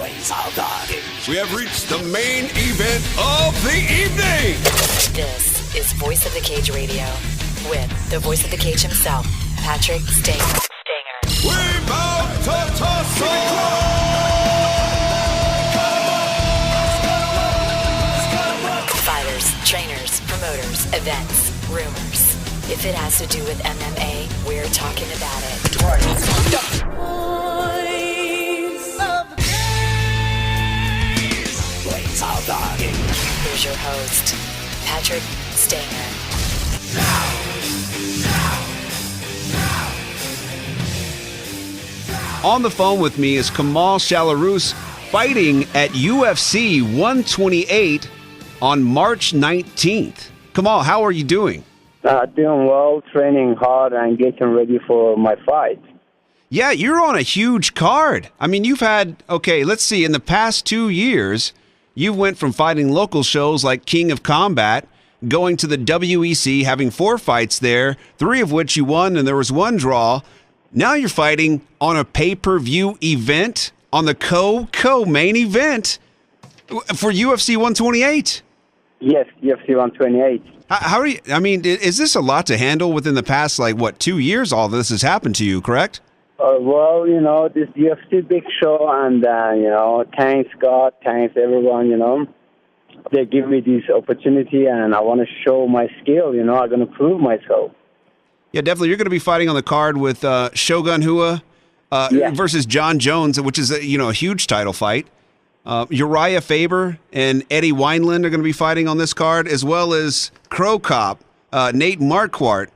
We have reached the main event of the evening. This is Voice of the Cage Radio with the voice of the cage himself, Patrick Stanger. We're about to tussle. Fighters, trainers, promoters, events, rumors. If it has to do with MMA, we're talking about it. Here's your host, Patrick Stanger. On the phone with me is Kamal Shalorus, fighting at UFC 128 on March 19th. Kamal, how are you doing? Doing well, training hard, and getting ready for my fight. Yeah, you're on a huge card. I mean, you've had, let's see, in the past 2 years, you went from fighting local shows like King of Combat, going to the WEC, having 4 fights there, 3 of which you won, and there was 1 draw. Now you're fighting on a pay-per-view event, on the co-main event for UFC 128. Yes, UFC 128. How are you? I mean, is this a lot to handle within the past, 2 years? All this has happened to you, correct? Well, this UFC big show, and, thanks God, thanks everyone, They give me this opportunity, and I want to show my skill, I'm going to prove myself. Yeah, definitely. You're going to be fighting on the card with Shogun Rua versus John Jones, which is a huge title fight. Uriah Faber and Eddie Wineland are going to be fighting on this card, as well as Crow Cop, Nate Marquardt,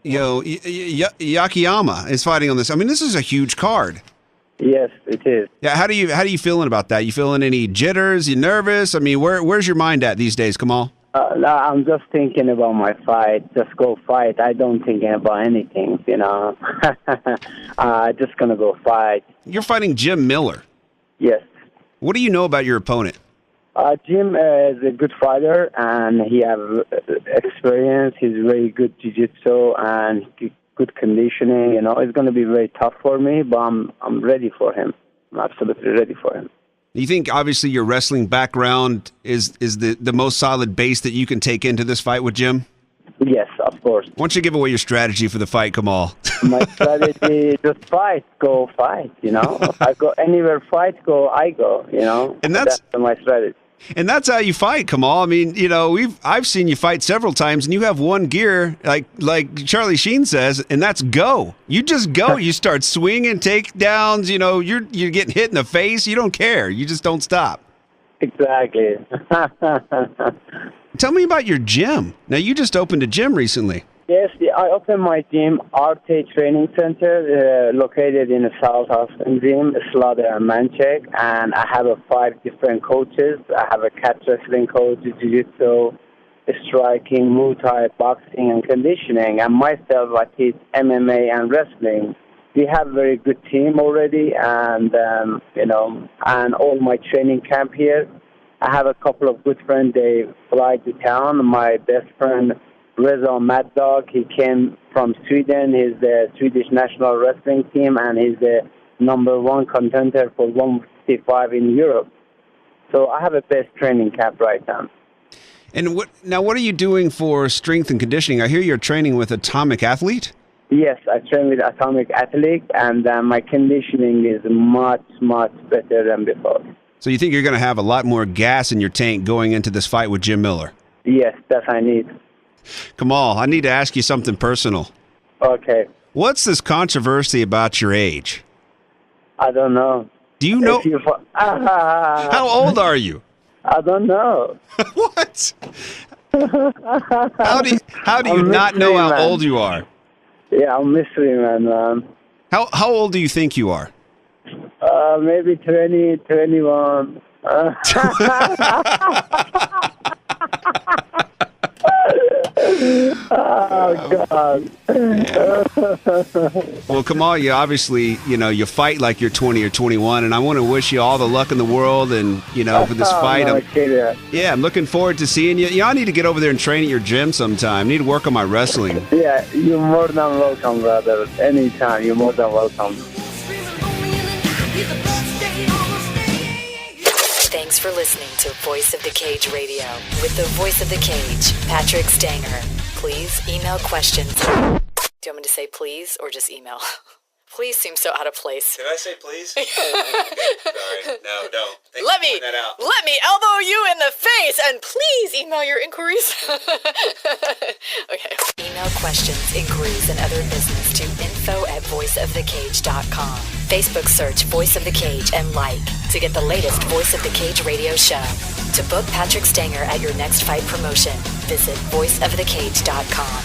Yakiyama is fighting on this. I mean, this is a huge card. Yes, it is. Yeah, how do you feeling about that? You feeling any jitters? You nervous? I mean, where's your mind at these days, Kamal? No, I'm just thinking about my fight. Just go fight. I don't think about anything, Just gonna go fight. You're fighting Jim Miller. Yes. What do you know about your opponent? Jim is a good fighter, and he has experience. He's very good jiu-jitsu and good conditioning. It's going to be very tough for me, but I'm ready for him. I'm absolutely ready for him. You think, obviously, your wrestling background is the most solid base that you can take into this fight with Jim? Yes, of course. Why don't you give away your strategy for the fight, Kamal? My strategy, just fight, go fight, I go anywhere, fight, go, I go, And that's my strategy. And that's how you fight, Kamal. I mean, I've seen you fight several times, and you have one gear, like Charlie Sheen says, and that's go. You just go. You start swinging, takedowns. You're getting hit in the face. You don't care. You just don't stop. Exactly. Tell me about your gym. Now, you just opened a gym recently. Yes, I opened my gym, Arte Training Center, located in the South Austin gym, Slaughter and Manchek, and I have 5 different coaches. I have a cat wrestling coach, jiu-jitsu, striking, Muay Thai, boxing, and conditioning, and myself, I teach MMA and wrestling. We have a very good team already, and, and all my training camp here. I have a couple of good friends, they fly to town. My best friend, Reza Mad Dog, he came from Sweden. He's the Swedish national wrestling team, and he's the #1 contender for 155 in Europe. So I have a best training camp right now. And what are you doing for strength and conditioning? I hear you're training with Atomic Athlete? Yes, I train with Atomic Athlete, and my conditioning is much, much better than before. So you think you're going to have a lot more gas in your tank going into this fight with Jim Miller? Yes, that's I need. Kamal, I need to ask you something personal. Okay. What's this controversy about your age? I don't know. Do you know? How old are you? I don't know. What? How do you not know how old you are? Yeah, I'm mystery man. How old do you think you are? Maybe 20, 21. Oh, God. Well, Kamal, you obviously, you fight like you're 20 or 21, and I want to wish you all the luck in the world, and, for this fight. I'm looking forward to seeing you. I need to get over there and train at your gym sometime. I need to work on my wrestling. Yeah, you're more than welcome, brother. Anytime, you're more than welcome. Screaming, Thanks for listening to Voice of the Cage Radio with the voice of the cage, Patrick Stanger. Please email questions. Do you want me to say please or just email? Please seems so out of place. Did I say please? Sorry. No, don't. Let me elbow you in the face and please email your inquiries. Okay. Email questions, inquiries, and other business to info@voiceofthecage.com. Facebook search Voice of the Cage and like to get the latest Voice of the Cage radio show. To book Patrick Stanger at your next fight promotion, visit voiceofthecage.com.